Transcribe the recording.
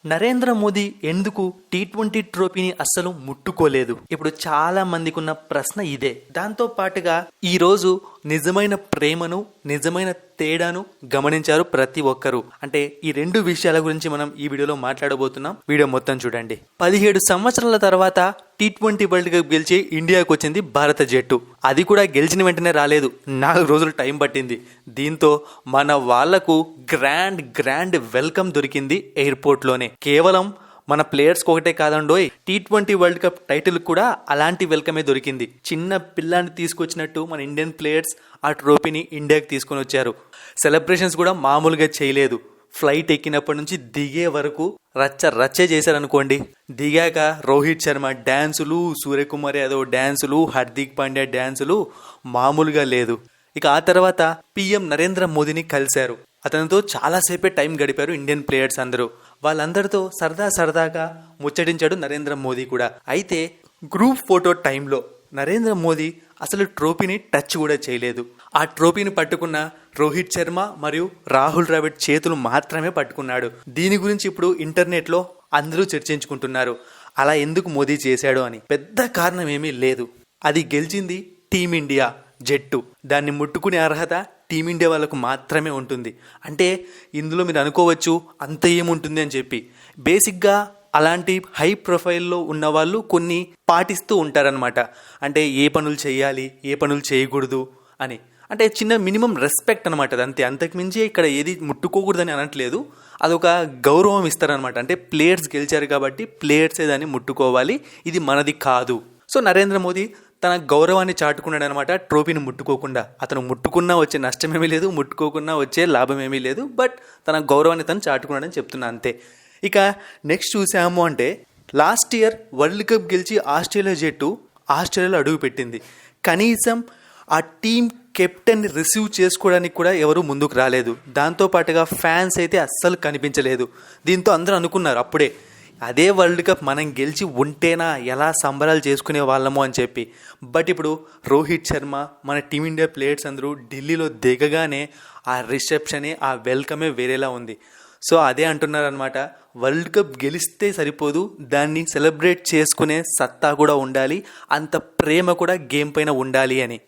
నరేంద్ర మోదీ ఎందుకు T20 ట్రోఫీని అస్సలు ముట్టుకోలేదు? ఇప్పుడు చాలా మందికి ఉన్న ప్రశ్న ఇదే. దాంతో పాటుగా ఈ రోజు నిజమైన ప్రేమను, నిజమైన తేడాను గమనించారు ప్రతి ఒక్కరూ. అంటే ఈ రెండు విషయాల గురించి మనం ఈ వీడియోలో మాట్లాడబోతున్నాం. వీడియో మొత్తం చూడండి. 17 సంవత్సరాల తర్వాత T20 వరల్డ్ కప్ గెలిచి ఇండియాకు వచ్చింది భారత జట్టు. అది కూడా గెలిచిన వెంటనే రాలేదు, 4 రోజులు టైం పట్టింది. దీంతో మన వాళ్లకు గ్రాండ్ వెల్కమ్ దొరికింది ఎయిర్పోర్ట్ లోనే. కేవలం మన ప్లేయర్స్ ఒకటే కాదండోయ్, T20 వరల్డ్ కప్ టైటిల్ కూడా అలాంటి వెల్కమే దొరికింది. చిన్న పిల్లాన్ని తీసుకొచ్చినట్టు మన ఇండియన్ ప్లేయర్స్ ఆ ట్రోఫీని ఇండియాకి తీసుకొని వచ్చారు. సెలబ్రేషన్స్ కూడా మామూలుగా చేయలేదు. ఫ్లైట్ ఎక్కినప్పటి నుంచి దిగే వరకు రచ్చే చేశారనుకోండి. దిగాక రోహిత్ శర్మ డ్యాన్సులు, సూర్యకుమార్ యాదవ్ డ్యాన్సులు, హార్దిక్ పాండ్యా డ్యాన్సులు మామూలుగా లేదు. ఇక ఆ తర్వాత PM నరేంద్ర మోదీని కలిశారు. అతనితో చాలాసేపే టైం గడిపారు ఇండియన్ ప్లేయర్స్ అందరూ. వాళ్ళందరితో సరదాగా ముచ్చటించాడు నరేంద్ర మోదీ కూడా. అయితే గ్రూప్ ఫోటో టైంలో నరేంద్ర మోదీ అసలు ట్రోఫీని టచ్ కూడా చేయలేదు. ఆ ట్రోఫీని పట్టుకున్న రోహిత్ శర్మ మరియు రాహుల్ ద్రావిడ్ చేతులు మాత్రమే పట్టుకున్నాడు. దీని గురించి ఇప్పుడు ఇంటర్నెట్లో అందరూ చర్చించుకుంటున్నారు, అలా ఎందుకు మోదీ చేశాడు అని. పెద్ద కారణం ఏమీ లేదు. అది గెలిచింది టీమిండియా జట్టు. దాన్ని ముట్టుకునే అర్హత టీమిండియా వాళ్ళకు మాత్రమే ఉంటుంది. అంటే ఇందులో మీరు అనుకోవచ్చు అంత ఏముంటుంది అని చెప్పి. బేసిక్గా అలాంటి హై ప్రొఫైల్లో ఉన్న వాళ్ళు కొన్ని పాటిస్తూ ఉంటారనమాట. అంటే ఏ పనులు చేయాలి, ఏ పనులు చేయకూడదు అని. అంటే చిన్న మినిమం రెస్పెక్ట్ అనమాట. అది అంతే, అంతకుమించి ఇక్కడ ఏది ముట్టుకోకూడదని అనట్లేదు. అదొక గౌరవం ఇస్తారనమాట. అంటే ప్లేయర్స్ గెలిచారు కాబట్టి ప్లేయర్సే దాన్ని ముట్టుకోవాలి, ఇది మనది కాదు. సో నరేంద్ర మోదీ తన గౌరవాన్ని చాటుకున్నాడు అనమాట, ట్రోఫీని ముట్టుకోకుండా. అతను ముట్టుకున్నా వచ్చే నష్టమేమీ లేదు, ముట్టుకోకున్నా వచ్చే లాభం ఏమీ లేదు. బట్ తన గౌరవాన్ని తను చాటుకున్నాడని చెప్తున్నా అంతే. ఇక నెక్స్ట్ చూసాము అంటే లాస్ట్ ఇయర్ వరల్డ్ కప్ గెలిచి ఆస్ట్రేలియా జట్టు ఆస్ట్రేలియాలో అడుగు పెట్టింది. కనీసం ఆ టీం కెప్టెన్ రిసీవ్ చేసుకోవడానికి కూడా ఎవరు ముందుకు రాలేదు. దాంతోపాటుగా ఫ్యాన్స్ అయితే అస్సలు కనిపించలేదు. దీంతో అందరూ అనుకున్నారు అప్పుడే, అదే వరల్డ్ కప్ మనం గెలిచి ఉంటేనా ఎలా సంబరాలు చేసుకునే వాళ్ళము అని చెప్పి. బట్ ఇప్పుడు రోహిత్ శర్మ, మన టీమిండియా ప్లేయర్స్ అందరూ ఢిల్లీలో దిగగానే ఆ రిసెప్షనే, ఆ వెల్కమే వేరేలా ఉంది. సో అదే అంటున్నారనమాట, వరల్డ్ కప్ గెలిస్తే సరిపోదు, దాన్ని సెలబ్రేట్ చేసుకునే సత్తా కూడా ఉండాలి, అంత ప్రేమ కూడా గేమ్ పైన ఉండాలి అని.